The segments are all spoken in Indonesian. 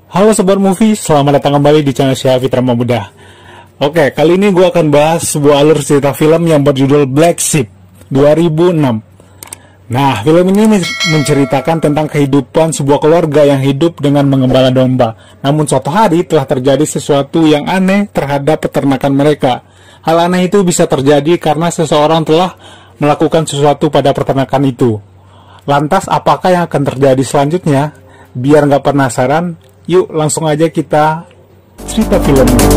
Halo Sobat Movie, selamat datang kembali di channel saya Fitra Muda. Oke, kali ini gue akan bahas sebuah alur cerita film yang berjudul Black Sheep 2006. Nah, film ini menceritakan tentang kehidupan sebuah keluarga yang hidup dengan mengembala domba. Namun suatu hari telah terjadi sesuatu yang aneh terhadap peternakan mereka. Hal aneh itu bisa terjadi karena seseorang telah melakukan sesuatu pada peternakan itu. Lantas apakah yang akan terjadi selanjutnya? Biar nggak penasaran, yuk langsung aja kita cerita filmnya.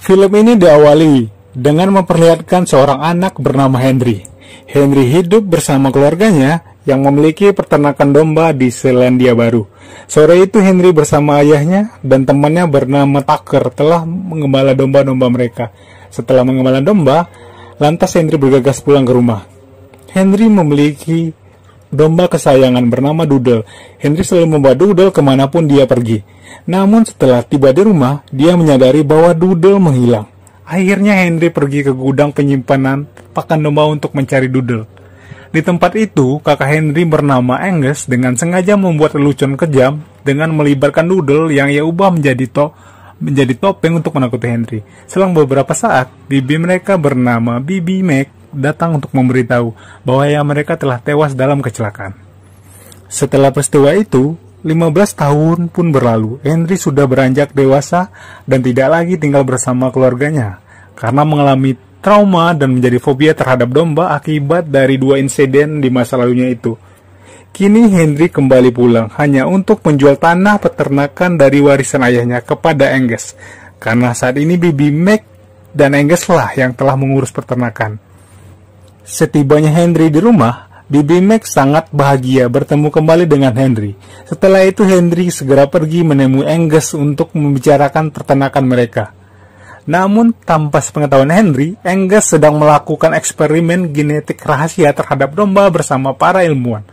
Film ini diawali dengan memperlihatkan seorang anak bernama Henry. Henry hidup bersama keluarganya yang memiliki peternakan domba di Selandia Baru. Sore itu Henry bersama ayahnya dan temannya bernama Tucker telah mengembala domba-domba mereka. Setelah mengembala domba, lantas Henry bergegas pulang ke rumah. Henry memiliki domba kesayangan bernama Doodle. Henry selalu membawa Doodle kemanapun dia pergi. Namun setelah tiba di rumah, dia menyadari bahwa Doodle menghilang. Akhirnya Henry pergi ke gudang penyimpanan pakan domba untuk mencari Doodle. Di tempat itu, kakak Henry bernama Angus dengan sengaja membuat lelucon kejam dengan melibatkan Doodle yang ia ubah menjadi topeng untuk menakuti Henry. Selang beberapa saat, bibi mereka bernama Bibi Mac datang untuk memberitahu bahwa ayah mereka telah tewas dalam kecelakaan. Setelah peristiwa itu, 15 tahun pun berlalu. Henry sudah beranjak dewasa dan tidak lagi tinggal bersama keluarganya karena mengalami trauma dan menjadi fobia terhadap domba akibat dari 2 insiden di masa lalunya itu. Kini Henry kembali pulang hanya untuk menjual tanah peternakan dari warisan ayahnya kepada Angus, karena saat ini Bibi Mac dan Angus lah yang telah mengurus peternakan. Setibanya Henry di rumah, Bibi Mac sangat bahagia bertemu kembali dengan Henry. Setelah itu Henry segera pergi menemui Angus untuk membicarakan peternakan mereka. Namun tanpa sepengetahuan Henry, Angus sedang melakukan eksperimen genetik rahasia terhadap domba bersama para ilmuwan.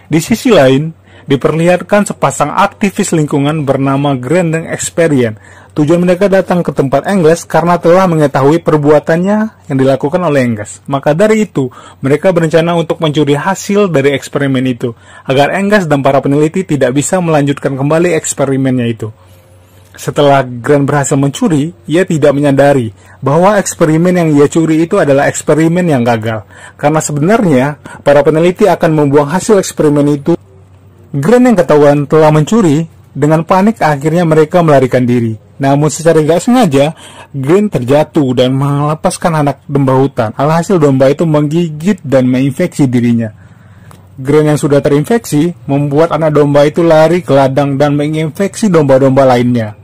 Di sisi lain, diperlihatkan sepasang aktivis lingkungan bernama Grant dan Experian. Tujuan mereka datang ke tempat Angus karena telah mengetahui perbuatannya yang dilakukan oleh Angus. Maka dari itu, mereka berencana untuk mencuri hasil dari eksperimen itu, agar Angus dan para peneliti tidak bisa melanjutkan kembali eksperimennya itu. Setelah Grant berhasil mencuri, ia tidak menyadari bahwa eksperimen yang ia curi itu adalah eksperimen yang gagal. Karena sebenarnya, para peneliti akan membuang hasil eksperimen itu. Grant yang ketahuan telah mencuri, dengan panik akhirnya mereka melarikan diri. Namun secara tidak sengaja, Grant terjatuh dan melepaskan anak domba hutan. Alhasil domba itu menggigit dan menginfeksi dirinya. Grant yang sudah terinfeksi, membuat anak domba itu lari ke ladang dan menginfeksi domba-domba lainnya.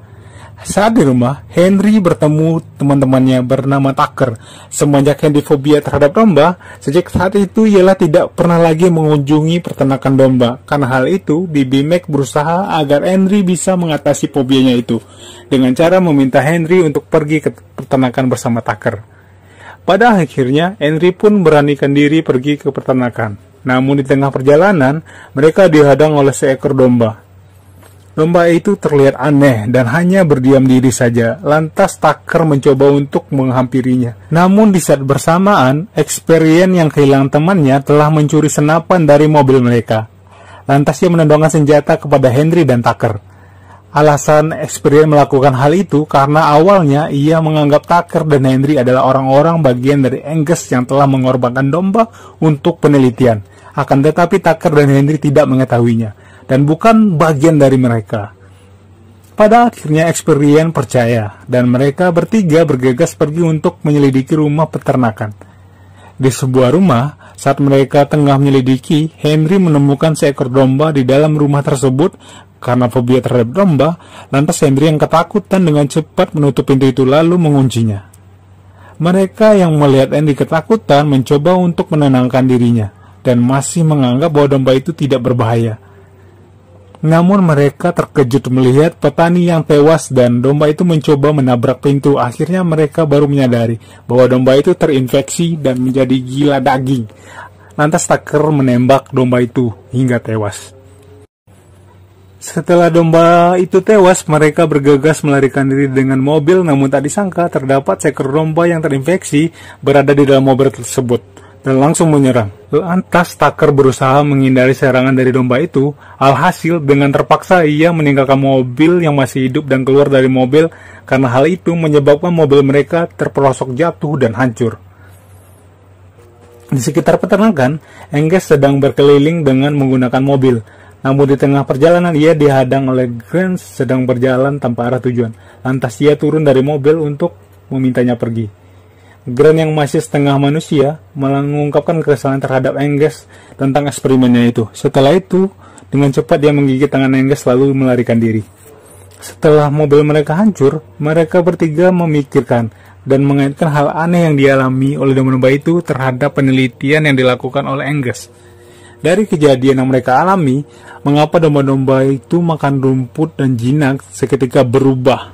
Saat di rumah, Henry bertemu teman-temannya bernama Tucker. Semenjak Henry fobia terhadap domba, sejak saat itu ialah tidak pernah lagi mengunjungi peternakan domba. Karena hal itu, Bibi Mac berusaha agar Henry bisa mengatasi fobianya itu dengan cara meminta Henry untuk pergi ke peternakan bersama Tucker. Pada akhirnya, Henry pun beranikan diri pergi ke peternakan. Namun di tengah perjalanan, mereka dihadang oleh seekor domba. Domba itu terlihat aneh dan hanya berdiam diri saja. Lantas Tucker mencoba untuk menghampirinya. Namun di saat bersamaan, Experian yang kehilangan temannya telah mencuri senapan dari mobil mereka. Lantas ia menendangkan senjata kepada Henry dan Tucker. Alasan Experian melakukan hal itu karena awalnya ia menganggap Tucker dan Henry adalah orang-orang bagian dari Angus yang telah mengorbankan domba untuk penelitian. Akan tetapi Tucker dan Henry tidak mengetahuinya dan bukan bagian dari mereka. Pada akhirnya Experian percaya dan mereka bertiga bergegas pergi untuk menyelidiki rumah peternakan. Di sebuah rumah, saat mereka tengah menyelidiki, Henry menemukan seekor domba di dalam rumah tersebut. Karena fobia terhadap domba, lantas Henry yang ketakutan dengan cepat menutup pintu itu lalu menguncinya. Mereka yang melihat Henry ketakutan mencoba untuk menenangkan dirinya dan masih menganggap bahwa domba itu tidak berbahaya. Namun mereka terkejut melihat petani yang tewas dan domba itu mencoba menabrak pintu. Akhirnya mereka baru menyadari bahwa domba itu terinfeksi dan menjadi gila daging. Lantas Tucker menembak domba itu hingga tewas. Setelah domba itu tewas, mereka bergegas melarikan diri dengan mobil, namun tak disangka terdapat seekor domba yang terinfeksi berada di dalam mobil tersebut. dan langsung menyerang. Lantas Tucker berusaha menghindari serangan dari domba itu. Alhasil dengan terpaksa ia meninggalkan mobil yang masih hidup dan keluar dari mobil, karena hal itu menyebabkan mobil mereka terperosok jatuh dan hancur. Di sekitar peternakan, Angus sedang berkeliling dengan menggunakan mobil. Namun di tengah perjalanan ia dihadang oleh Grant sedang berjalan tanpa arah tujuan. Lantas ia turun dari mobil untuk memintanya pergi. Grant yang masih setengah manusia mengungkapkan kekesalan terhadap Angus tentang eksperimennya itu. Setelah itu, dengan cepat dia menggigit tangan Angus lalu melarikan diri. Setelah mobil mereka hancur, mereka bertiga memikirkan dan mengaitkan hal aneh yang dialami oleh domba-domba itu terhadap penelitian yang dilakukan oleh Angus. Dari kejadian yang mereka alami, mengapa domba-domba itu makan rumput dan jinak seketika berubah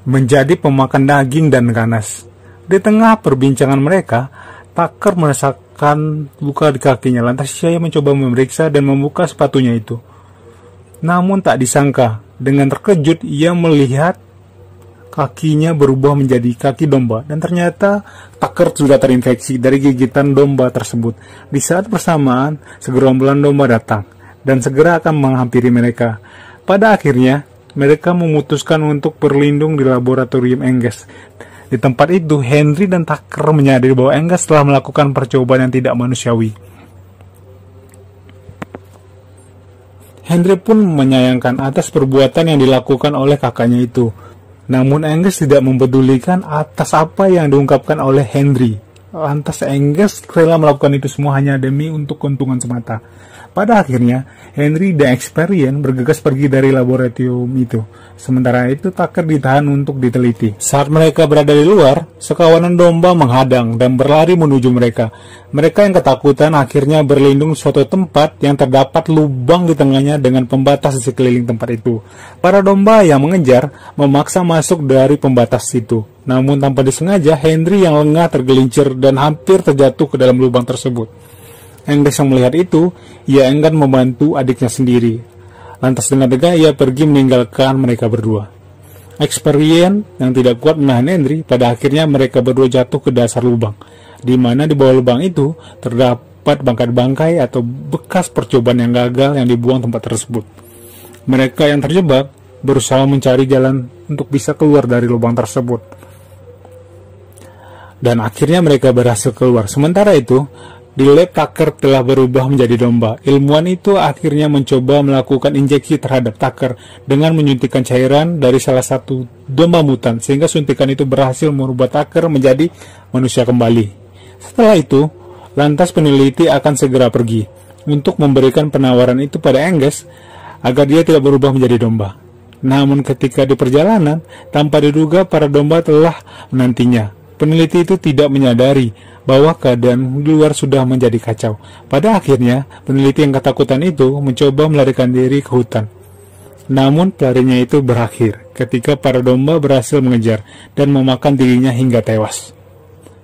menjadi pemakan daging dan ganas. Di tengah perbincangan mereka, Tucker merasakan luka di kakinya. Lantas saya mencoba memeriksa dan membuka sepatunya itu. Namun tak disangka, dengan terkejut ia melihat kakinya berubah menjadi kaki domba. Dan ternyata Tucker sudah terinfeksi dari gigitan domba tersebut. Di saat bersamaan, segerombolan domba datang dan segera akan menghampiri mereka. Pada akhirnya, mereka memutuskan untuk berlindung di laboratorium Angus. Di tempat itu, Henry dan Tucker menyadari bahwa Angus telah melakukan percobaan yang tidak manusiawi. Henry pun menyayangkan atas perbuatan yang dilakukan oleh kakaknya itu. Namun Angus tidak mempedulikan atas apa yang diungkapkan oleh Henry. Lantas Angus rela melakukan itu semua hanya demi untuk keuntungan semata. Pada akhirnya, Henry dan Experian bergegas pergi dari laboratorium itu. Sementara itu, Tucker ditahan untuk diteliti. Saat mereka berada di luar, sekawanan domba menghadang dan berlari menuju mereka. Mereka yang ketakutan akhirnya berlindung di suatu tempat yang terdapat lubang di tengahnya dengan pembatas di sekeliling tempat itu. Para domba yang mengejar memaksa masuk dari pembatas itu. Namun tanpa disengaja, Henry yang lengah tergelincir dan hampir terjatuh ke dalam lubang tersebut. Angus yang melihat itu, ia enggan membantu adiknya sendiri. Lantas dengan tegas ia pergi meninggalkan mereka berdua. Experian yang tidak kuat menahan Henry, pada akhirnya mereka berdua jatuh ke dasar lubang, di mana di bawah lubang itu terdapat bangkai-bangkai atau bekas percobaan yang gagal yang dibuang tempat tersebut. Mereka yang terjebak berusaha mencari jalan untuk bisa keluar dari lubang tersebut. Dan akhirnya mereka berhasil keluar. Sementara itu, di lab Tucker telah berubah menjadi domba. Ilmuwan itu akhirnya mencoba melakukan injeksi terhadap Tucker dengan menyuntikkan cairan dari salah satu domba mutan, sehingga suntikan itu berhasil merubah Tucker menjadi manusia kembali. Setelah itu, lantas peneliti akan segera pergi untuk memberikan penawaran itu pada Angus agar dia tidak berubah menjadi domba. Namun ketika di perjalanan, tanpa diduga para domba telah menantinya. Peneliti itu tidak menyadari bahwa keadaan di luar sudah menjadi kacau. Pada akhirnya, peneliti yang ketakutan itu mencoba melarikan diri ke hutan. Namun pelarinya itu berakhir ketika para domba berhasil mengejar dan memakan dirinya hingga tewas.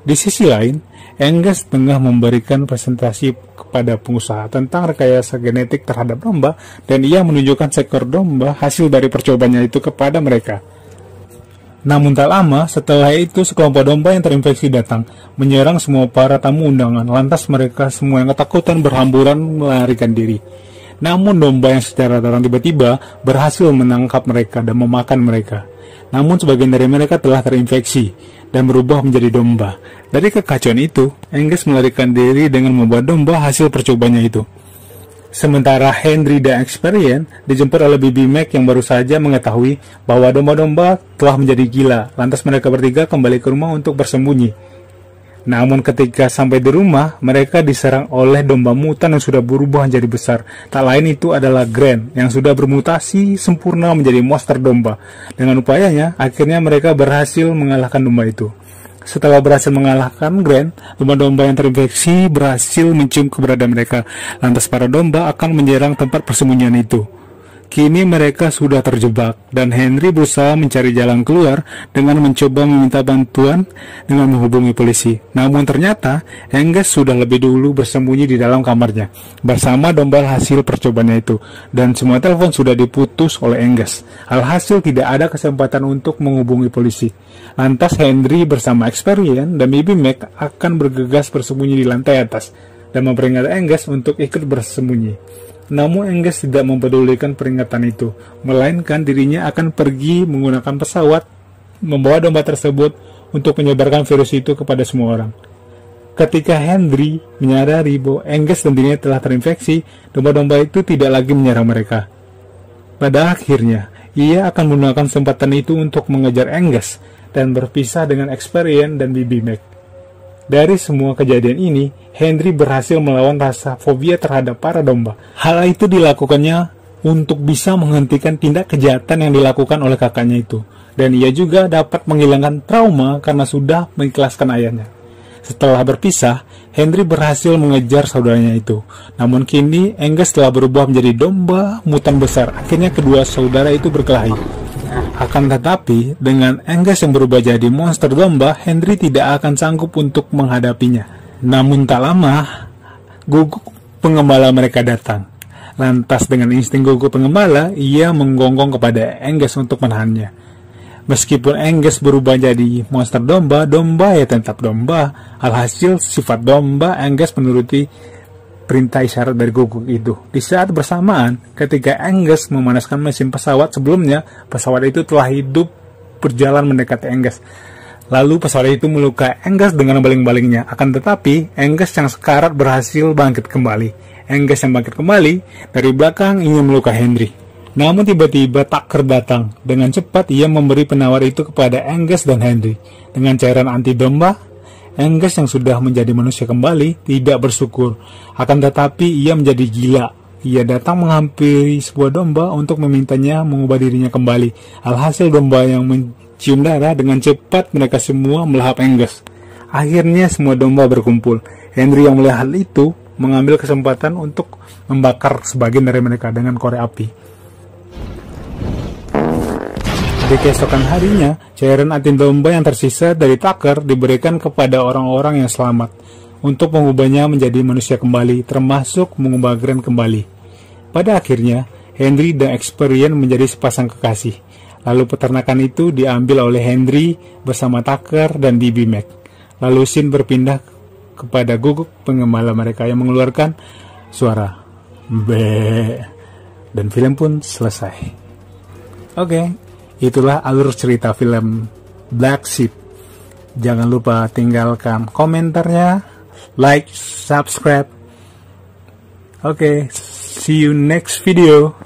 Di sisi lain, Angus tengah memberikan presentasi kepada pengusaha tentang rekayasa genetik terhadap domba, dan ia menunjukkan seekor domba hasil dari percobaannya itu kepada mereka. Namun tak lama setelah itu, sekelompok domba yang terinfeksi datang, menyerang semua para tamu undangan. Lantas mereka semua yang ketakutan berhamburan melarikan diri. Namun domba yang secara terang tiba-tiba berhasil menangkap mereka dan memakan mereka. Namun sebagian dari mereka telah terinfeksi dan berubah menjadi domba. Dari kekacauan itu, Angus melarikan diri dengan membawa domba hasil percobanya itu. Sementara Henry dan Experian dijemput oleh Bibi Mac yang baru saja mengetahui bahwa domba-domba telah menjadi gila. Lantas mereka bertiga kembali ke rumah untuk bersembunyi. Namun ketika sampai di rumah, mereka diserang oleh domba mutan yang sudah berubah menjadi besar. Tak lain itu adalah Grant yang sudah bermutasi sempurna menjadi monster domba. Dengan upayanya, akhirnya mereka berhasil mengalahkan domba itu. Setelah berhasil mengalahkan Grant, domba-domba yang terinfeksi berhasil mencium keberadaan mereka. Lantas para domba akan menyerang tempat persembunyian itu. Kini mereka sudah terjebak dan Henry berusaha mencari jalan keluar dengan mencoba meminta bantuan dengan menghubungi polisi. Namun ternyata Angus sudah lebih dulu bersembunyi di dalam kamarnya bersama domba hasil percobaannya itu, dan semua telepon sudah diputus oleh Angus. Alhasil tidak ada kesempatan untuk menghubungi polisi. Lantas Henry bersama Experian dan Bibi Mac akan bergegas bersembunyi di lantai atas dan memperingatkan Angus untuk ikut bersembunyi. Namun Angus tidak mempedulikan peringatan itu, melainkan dirinya akan pergi menggunakan pesawat membawa domba tersebut untuk menyebarkan virus itu kepada semua orang. Ketika Henry menyadari bahwa Angus dan dirinya telah terinfeksi, domba-domba itu tidak lagi menyerang mereka. Pada akhirnya, ia akan menggunakan kesempatan itu untuk mengejar Angus dan berpisah dengan Experian dan Bibi Mac. Dari semua kejadian ini, Henry berhasil melawan rasa fobia terhadap para domba. Hal itu dilakukannya untuk bisa menghentikan tindak kejahatan yang dilakukan oleh kakaknya itu. Dan ia juga dapat menghilangkan trauma karena sudah mengikhlaskan ayahnya. Setelah berpisah, Henry berhasil mengejar saudaranya itu. Namun kini, Angus telah berubah menjadi domba mutan besar. Akhirnya kedua saudara itu berkelahi. Akan tetapi, dengan Angus yang berubah jadi monster domba, Henry tidak akan sanggup untuk menghadapinya. Namun tak lama, guguk pengembala mereka datang. Lantas dengan insting guguk pengembala, ia menggonggong kepada Angus untuk menahannya. Meskipun Angus berubah jadi monster domba, domba ya tetap domba. Alhasil sifat domba, Angus menuruti perintah isyarat dari guguk itu. Di saat bersamaan, ketika Angus memanaskan mesin pesawat sebelumnya, pesawat itu telah hidup berjalan mendekati Angus. Lalu pesawat itu melukai Angus dengan baling-balingnya. Akan tetapi, Angus yang sekarat berhasil bangkit kembali. Angus yang bangkit kembali dari belakang ingin melukai Henry. Namun tiba-tiba Tucker datang. Dengan cepat ia memberi penawar itu kepada Angus dan Henry. Dengan cairan anti domba, Angus yang sudah menjadi manusia kembali tidak bersyukur. Akan tetapi ia menjadi gila. Ia datang menghampiri sebuah domba untuk memintanya mengubah dirinya kembali. Alhasil domba yang mencium darah, dengan cepat mereka semua melahap Angus. Akhirnya semua domba berkumpul. Henry yang melihat hal itu mengambil kesempatan untuk membakar sebagian dari mereka dengan korek api. Di keesokan harinya, cairan anti domba yang tersisa dari Tucker diberikan kepada orang-orang yang selamat untuk mengubahnya menjadi manusia kembali, termasuk mengubah Grant kembali. Pada akhirnya, Henry dan Experian menjadi sepasang kekasih. Lalu peternakan itu diambil oleh Henry bersama Tucker dan Bibi Mac. Lalu scene berpindah kepada guguk pengembala mereka yang mengeluarkan suara be, dan film pun selesai. Oke. Itulah alur cerita film Black Sheep. Jangan lupa tinggalkan komentarnya, like, subscribe. Oke, see you next video.